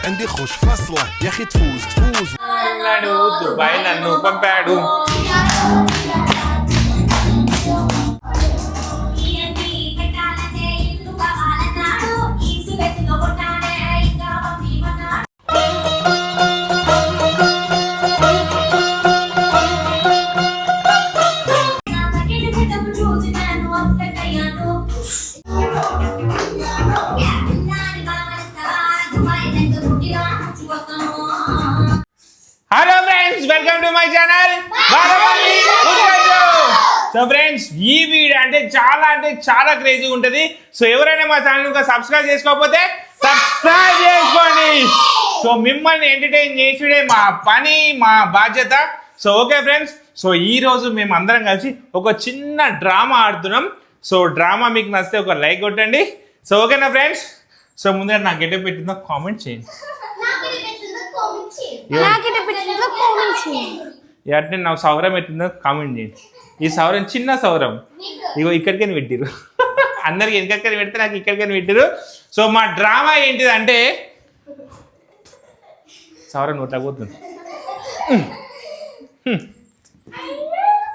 عندي خوش فصلة يا أخي تفوز دبي నన్ను పంపాడు hello friends welcome to my channel so friends ఈ వీడియో అంటే చాలా క్రేజీగా ఉంటుంది. సో ఎవరైనా మా ఛానల్ ఇంకా సబ్స్క్రైబ్ చేసుకోకపోతే సబ్స్క్రైబ్ చేసుకోండి. సో మిమ్మల్ని ఎంటర్టైన్ చేసుడే మా పని, మా బాధ్యత. సో ఓకే ఫ్రెండ్స్, సో ఈ రోజు మేము అందరం కలిసి ఒక చిన్న డ్రామా ఆడుతున్నాం. సో డ్రామా మీకు నచ్చితే ఒక లైక్ కొట్టండి. సో ఓకేనా ఫ్రెండ్స్? సో ముందర నాకు ఎట్లా పెట్టిందో కామెంట్ చేయండి. అంటే నాకు సౌరం పెట్టిందో కామెంట్ చేయండి. ఈ సౌరం చిన్న సౌరం ఇగో ఇక్కడికని పెట్టిరు. అందరికి ఎక్కడికని పెడితే నాకు ఇక్కడికని పెట్టిరు. సో మా డ్రామా ఏంటిదంటే సౌరం నోట్లా పోతుంది.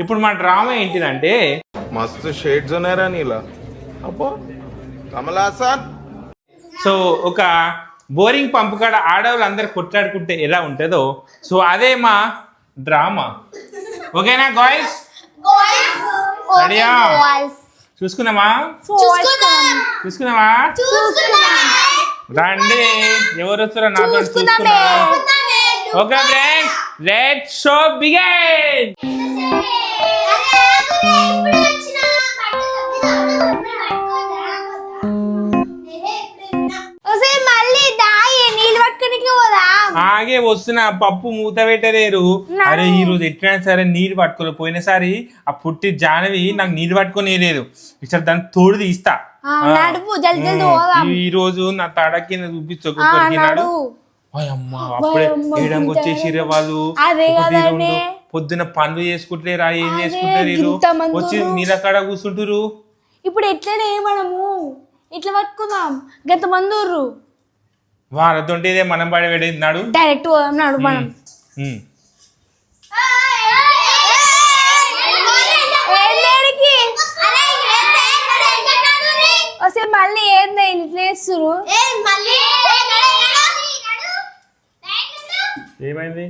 ఇప్పుడు మా డ్రామా ఏంటిదంటే మస్తు షేడ్స్ ఉన్నారా నీలా అబ్బో కమలాసన్. సో ఒక బోరింగ్ పంపు కాడ ఆడవాళ్ళు అందరు కొట్లాడుకుంటే ఎలా ఉంటుందో సో అదే మా డ్రామా. ఓకేనా గాయ్స్? రెడీయా? చూసుకున్నామా రండి. ఎవరు వస్తారో నాతో చూసుకున్నా. Okay friends, let's show begin. ఆగే వస్తున్నా, పప్పు మూత పెట్టలేరు. అరే ఈ రోజు ఎట్లయినా సరే నీళ్ళు పట్టుకోలేదు. పోయినసారి ఆ పుట్టి జానవి నాకు నీళ్ళు పట్టుకొని లేదు. ఈసారి దాన్ని తోడు తీస్తా. ఈ రోజు నా తడ కింద చూపించొక్కడికినాడు. అమ్మా అప్పుడే వేయడానికి వచ్చేసిరే వాళ్ళు. పొద్దున పనులు చేసుకుంటలేరా, ఏం చేసుకుంటారు వచ్చి నీళ్ళ కాడ కూర్చుంటారు. ఇప్పుడు ఎట్లనే మనము ఇట్లా పట్టుకుందాం. గత మంది వాళ్ళతోంటే మనం పడేనాడు డైరెక్ట్ పోదాం మనం. వస్తే మళ్ళీ ఏంది ఇట్లేస్తురు? ఏమైంది?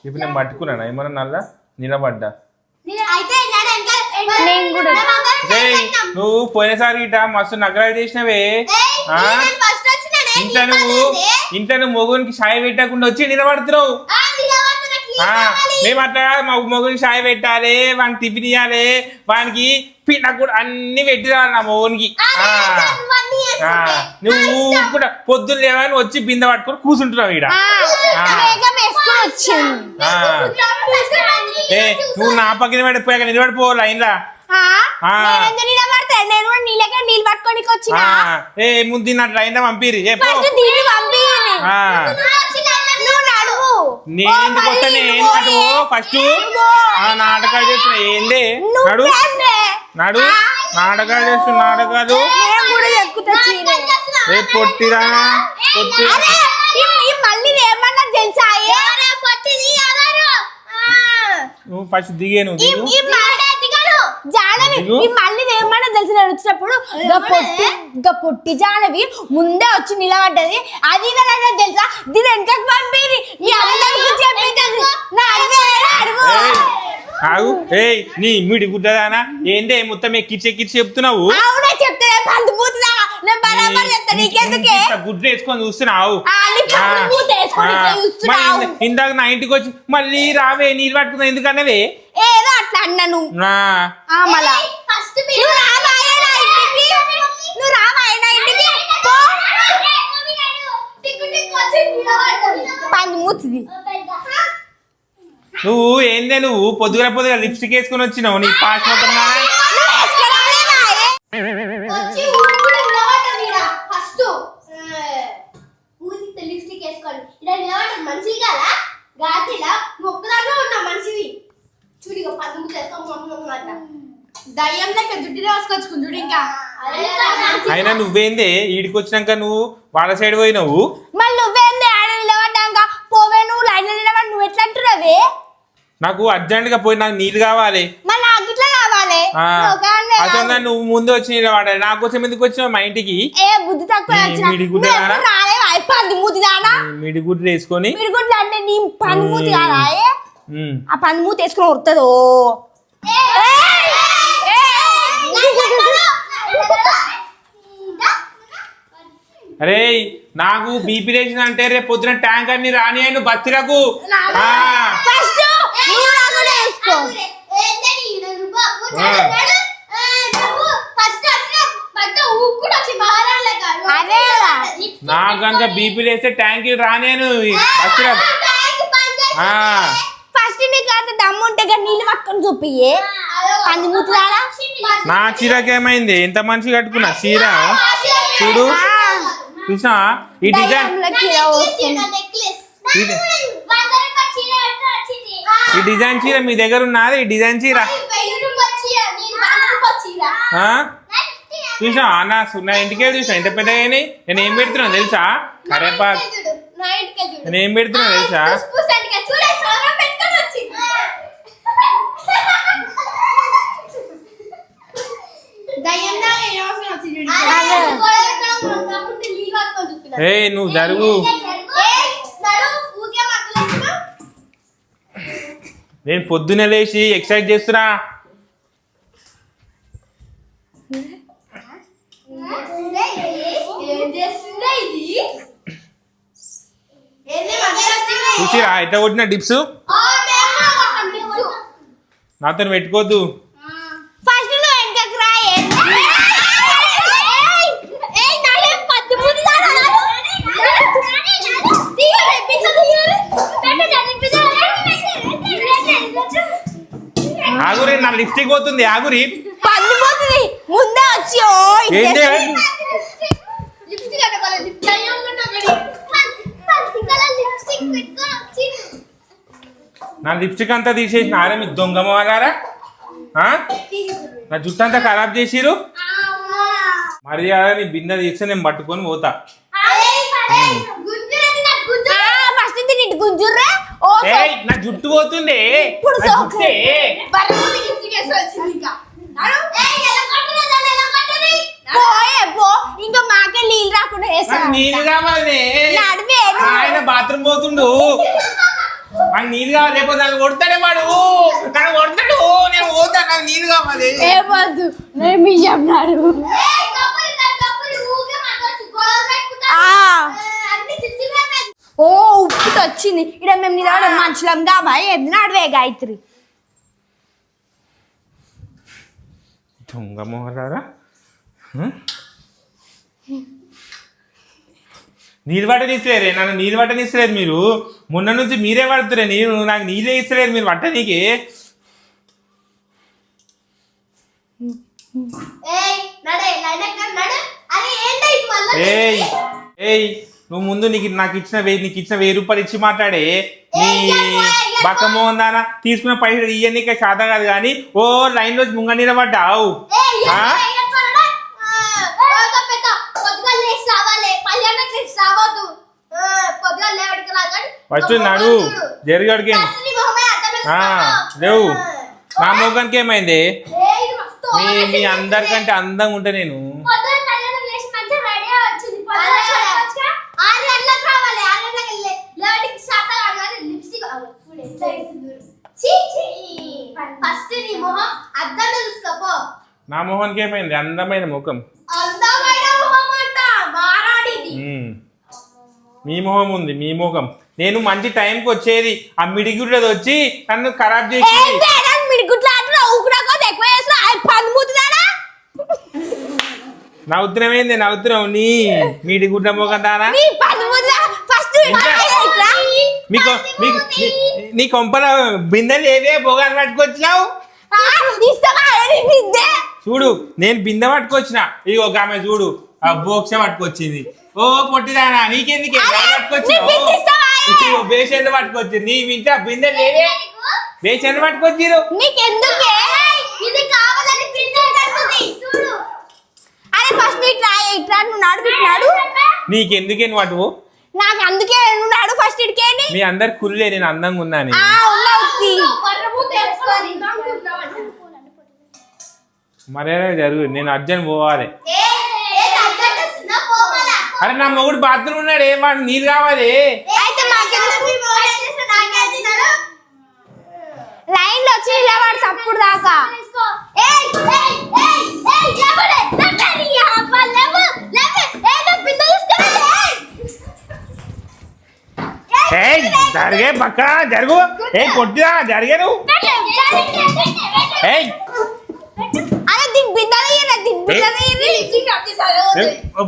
ఇప్పుడు నేను పట్టుకున్నాను ఏమన్నా నల్లా నిలబడ్డా. నువ్వు పోయినసారి ఇట మస్తు నగరాలు చేసినవే. ఇంట్లో నువ్వు మొగునికి సాయి పెట్టకుండా వచ్చి నిలబడుతున్నావు. మేము అట్లా మా మొగుని సాయి పెట్టాలి, వానికి టిఫిన్ ఇవ్వాలి, వానికి పిల్ల కూడా అన్ని పెట్టిరావాలి నా మొగునికి. నువ్వు కూడా పొద్దున్న లేవని వచ్చి బిందె పట్టుకొని కూర్చుంటున్నావు ఇక్కడ. నువ్వు నా పక్కన పడిపోయాక నిలబడిపో లైన్లా. ఏ ముందు నా లైన్ లో పంపిరి. నేను అటు ఫస్ట్ నాటకాలు చేస్తున్నా. ఏంది నడు నడు నాటకాలు చేస్తున్నా. నాటకాలు ఏ పొట్టిరా పొట్టి. నువ్వు ఫస్ట్ దిగే. నువ్వు జానవి మళ్ళీ ఏమన్నా తెలిసి వచ్చినప్పుడు పొట్టి జానవి ముందే వచ్చి నిలబడ్డది. అది తెలుసా? దీని వెనకకు పంపిరి. నీ మిడి గుడ్డదానా ఏందే మొత్తం కిర్చి చెప్తున్నావు? అవునే చెప్తే గుడ్లు వేసుకొని చూస్తున్నావు. ఇందాక నా ఇంటికి వచ్చి మళ్ళీ రావే నీళ్ళు పట్టుకున్నా ఎందుకన్నవే? ఏదో అట్లా అన్నాను. నువ్వు ఏందే నువ్వు పొద్దుగా లిప్స్టిక్ వేసుకొని వచ్చినావు. నీ పాస్ మొత్తం దయ్యం లెక్క జుట్టు రాసుకొచ్చుకుంది చూడు ఇంకా. అయినా నువ్వేందే ఈడికి వచ్చినాక నువ్వు వాళ్ళ సైడ్ పోయినావు. మళ్ళీ నువ్వేంది ఆడ నిలబడ్డాక పోవే నువ్వు లైన్ నిలబడి నువ్వు ఎట్లా అంటున్నావే? నాకు అర్జెంట్ గా పోయి నాకు నీళ్ళు కావాలి. మళ్ళీ నాకు ఇట్లా కావాలి. అసలు నువ్వు ముందు వచ్చి నిలబడాలి. నా కోసం ఎందుకు వచ్చినావు మా ఇంటికి? ఏ బుద్ధి తక్కువ మిడి గుడ్లు వేసుకొని మిడిగుడ్లు అంటే నీ పనిమూతి కాదా? ఆ పనిమూతి వేసుకుని వస్తుందో. అరే నాకు బీపీ లేచిన అంటే రేపు పొద్దున ట్యాంక్ అన్ని రాని అయిన బతిరకు. నాకు కనుక బీపీ లేస్తే ట్యాంక్ రానేను బతిరకు. ఫస్ట్ నీకు అంత దమ్ము ఉంటే నీళ్ళు పట్టుకొని చూపియే పనిమూతి రాలా. నా చీరకేమైంది? ఎంత మంచి కట్టుకున్నా చీర చూడు. చూసా ఈ డిజైన్ చీర మీ దగ్గర ఉన్నది. ఈ డిజైన్ చీర చూసా నా ఇంటికే చూసా ఎంత పెద్దగా. నేను ఏం పెడుతున్నాను తెలుసా? కరేపాకు. నేను ఏం పెడుతున్నాను తెలుసా? ఏ నువ్వు జరుగు. నేను పొద్దునే లేచి ఎక్సర్సైజ్ చేస్తున్నా. చూసిరా ఎట్లా కొట్టిన డిప్స్. నాతో పెట్టుకోవద్దు. ఆగురి నా లిప్స్టిక్ పోతుంది. ఆగురి ముందే వచ్చి నా లిప్స్టిక్ అంతా తీసేసిన ఆరా మీకు దొంగ వాళ్ళారా. నా జుట్టు అంతా ఖరాబ్ చేసిరు. మర్యాద నీ బిందె తీస్తే నేను పట్టుకొని పోతా. నా జుట్టు పోతుంది. ఇంకా మాకే నీళ్ళు రాకుండా నీళ్ళు కావాలి. ఆయన బాత్రూమ్ పోతుండు. నాకు నీళ్ళు కావాలి. లేకపోతే నన్ను కొడతాడే వాడు. నన్ను కొడతాడు. నేను పోతా. నాకు నీళ్ళు కావాలి. ఏమద్దు మీ అన్నాడు. ఓ ఉప్పుతో వచ్చింది. ఇక్కడ మేము నిలబడే మనుషులం కాబట్టి ఎదురు అడవే గాయత్రి. దొంగ మొహలారా. నీళ్ళు పట్టనిస్తలేరే. నన్ను నీళ్ళు పట్టనిస్తలేదు మీరు. మొన్న నుంచి మీరే పడుతురే నీరు. నాకు నీళ్ళే ఇస్తలేదు మీరు పట్టనీకి. ఏయ్ ఏయ్ నువ్వు ముందు నాకు ఇచ్చిన 1000 రూపాయలు ఇచ్చి మాట్లాడే. నీ బక్కమో ఉందానా తీసుకున్న పైసలు ఇవన్నీ శాతం కాదు కానీ ఓ లైన్ రోజు ముంగ నిలబడ్డావు. ఫస్ట్ నడు జరిగడికి లేవు. నా మొగానికి ఏమైంది? మీ అందరికంటే అందంగా ఉంటే నేను. నా మొహానికి ఏమైంది? అందమైన ముఖం. మీ మొహం ఉంది. మీ ముఖం. నేను మంచి టైంకి వచ్చేది. ఆ మిడిగుడ్లది వచ్చి నన్ను ఖరాబ్ చేసి నవ్వుతున్నామేంది? నవ్వుతున్నావు నీ మిడిగుడ్ల మొఖం దానా. నీ కొంపల బిందెలు ఏవే బొగాలు పట్టుకొచ్చినావు చూడు. నేను బిందె పట్టుకొచ్చిన. ఇగో ఆమె చూడు ఆ బోక్ష పట్టుకొచ్చింది. ఓ పొట్టిదానా నీకెందుకు పట్టుకొచ్చినావు? బేషన్లు పట్టుకొచ్చింది. నీ ఇంట్లో బిందెలు ఏవే బేచన్ పట్టుకొచ్చిరు. నీకెందుకే ఇది కావాలని పిచ్చేస్తుంది చూడు. అరే ఫస్ట్ ఇట్రా నువ్వు నడుపుతున్నాడు. నీకెందుకే నువ్వు అటు? నాకు అందుకే నువ్వు నడు ఫస్ట్ ఇడికేని. మీ అందరు కుళ్ళే నేను అందంగా ఉన్నాను. మరే జరుగు, నేను అర్జెంట్ పోవాలి. అరే నా మొగుడు బాత్రూమ్ ఉన్నాడు, ఏం వాడు నీళ్ళు కావాలి. లైన్ లో వచ్చి వాడు తప్పుడు దాకా జరిగే పక్క జరుగు. ఏ కొట్టిరా జరిగారు.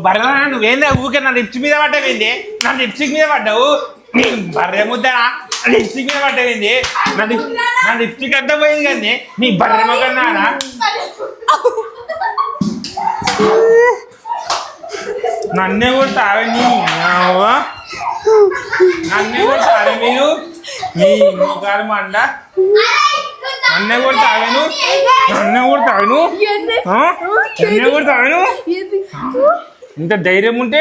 బర్రె నువ్వేందా ఊకే నా లిప్స్ మీద పడ్డావేంది? నా లిప్స్టిక్ మీద పడ్డావు. నీ బర్రె ముద్ద లిప్స్టిక్ మీద పడ్డావేంది? నా లిప్స్టిక్ అంతా పోయింది కానీ నీ బర్రె మొగన్నా నన్నే కొడతావే నీ నన్నే కొడతావే మీరు నీ ముఖాలు మండ నన్నే కొడతావేను నన్నే కొడతావేను నన్నే కొడతావేను ఇంత ధైర్యం ఉంటే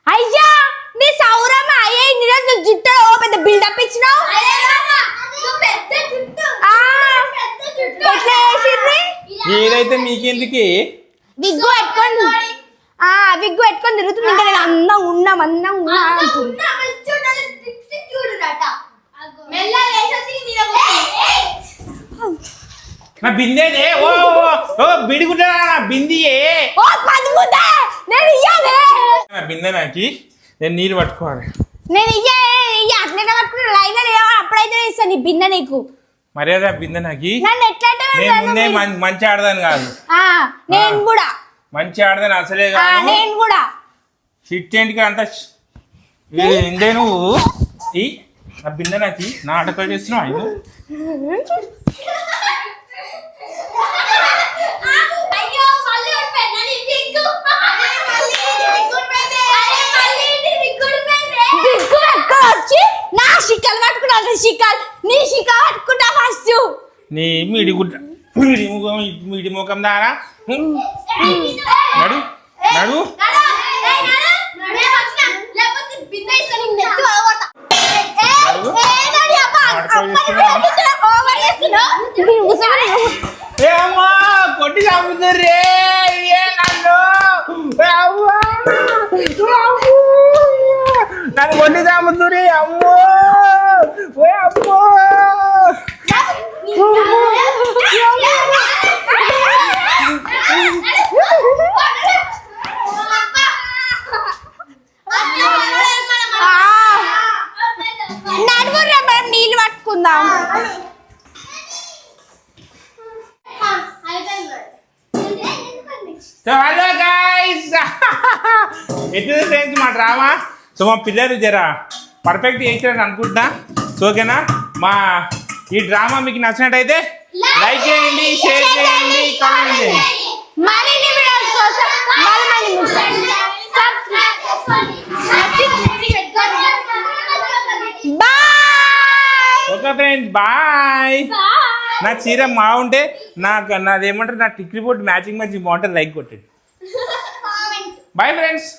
అయ్యా నీ సౌరమ్మ అయ్యే నిరోజు జుట్టు పెద్ద బిల్డప్ ఇచ్చినావు. ఏదైతే మీకెందుకే విగ్గు పెట్టుకొని తిరుగుతుంది. ఇంకా నేను అందం ఉన్నా నా బిందేనే ఓ బిడిగుంటా బిందియే నా బిందె నాకి నేను నీళ్ళు పట్టుకోవాలి. నేను అట్లనే పట్టుకున్నా లైన్ అప్పుడైతే ఇస్తాను నీ బిందె నీకు. మర్యాద బిందె నాకి. నన్ను ఎట్లంటే నేను ముందే మంచి ఆడదాను కాదు. నేను కూడా మంచి ఆడదాను అసలే కాదు. నేను కూడా షిట్ ఏంటికి అంత ఇందే నువ్వు ఈ నా బిందె నాకి నాటకాలు చేస్తున్నావు ఆయన. వచ్చి నా షిక్కలు పట్టుకున్నా షిక్కలు నీ షిక్క పట్టుకుంటా ఫస్ట్. నీ మీడి ముఖం దారా నడు నడు కొట్టి చంపుతుర్రే నన్ను కొట్టి చంపుతుర్రే అమ్మో అమ్మో. నడుగురు మనం నీళ్ళు పట్టుకుందాం. హలో గైస్ ఎట్లా ఫ్రెండ్స్ మా డ్రామా. సో మా పిల్లలు జరా పర్ఫెక్ట్ చేసారని అనుకుంటున్నా. సో ఓకేనా మా ఈ డ్రామా మీకు నచ్చినట్టయితే లైక్ చేయండి, షేర్ చేయండి, కామెంట్ చేయండి. Okay friends bye. నా చీర బాగుంటే నాదేమంటారు నా టిక్ రిపోర్ట్ మ్యాచింగ్ బాగుంటే లైక్ కొట్టండి. Bye friends.